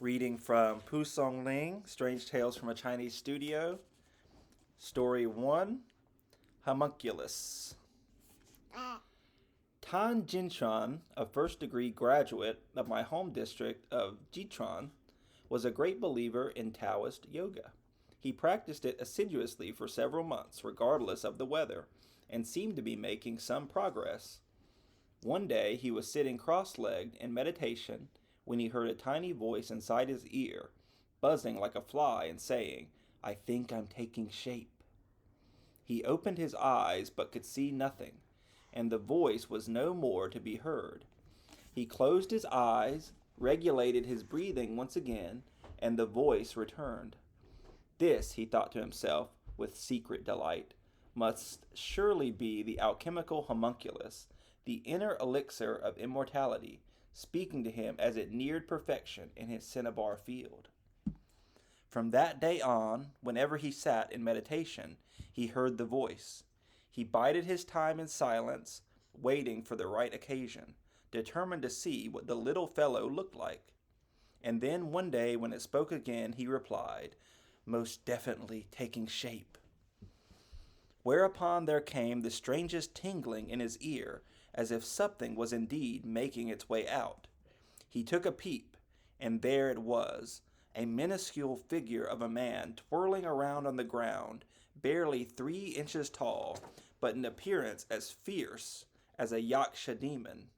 Reading from Pu Song Ling, Strange Tales from a Chinese Studio. Story 1 Homunculus. Tan Jinshan, a first degree graduate of my home district of Jichuan, was a great believer in Taoist yoga. He practiced it assiduously for several months, regardless of the weather, and seemed to be making some progress. One day he was sitting cross legged in meditation when he heard a tiny voice inside his ear, buzzing like a fly and saying, "I think I'm taking shape." He opened his eyes but could see nothing, and the voice was no more to be heard. He closed his eyes, regulated his breathing once again, and the voice returned. This, he thought to himself with secret delight, must surely be the alchemical homunculus, the inner elixir of immortality, speaking to him as it neared perfection in his cinnabar field. From that day on, whenever he sat in meditation, he heard the voice. He bided his time in silence, waiting for the right occasion, determined to see what the little fellow looked like. And then one day when it spoke again, he replied, "Most definitely taking shape." Whereupon there came the strangest tingling in his ear, as if something was indeed making its way out. He took a peep, and there it was, a minuscule figure of a man twirling around on the ground, barely 3 inches tall, but in appearance as fierce as a yaksha demon.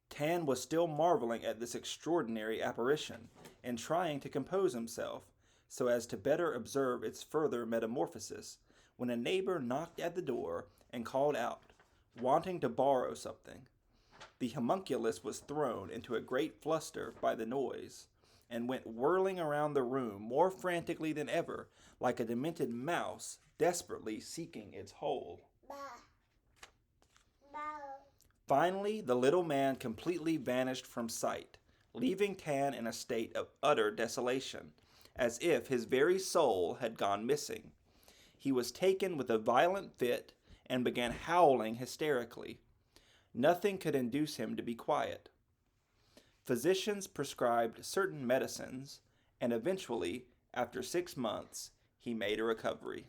Tan was still marveling at this extraordinary apparition, and trying to compose himself, so as to better observe its further metamorphosis, when a neighbor knocked at the door and called out, wanting to borrow something. The homunculus was thrown into a great fluster by the noise, and went whirling around the room more frantically than ever, like a demented mouse desperately seeking its hole. Finally, the little man completely vanished from sight, leaving Tan in a state of utter desolation, as if his very soul had gone missing. He was taken with a violent fit and began howling hysterically. Nothing could induce him to be quiet. Physicians prescribed certain medicines, and eventually, after 6 months, he made a recovery.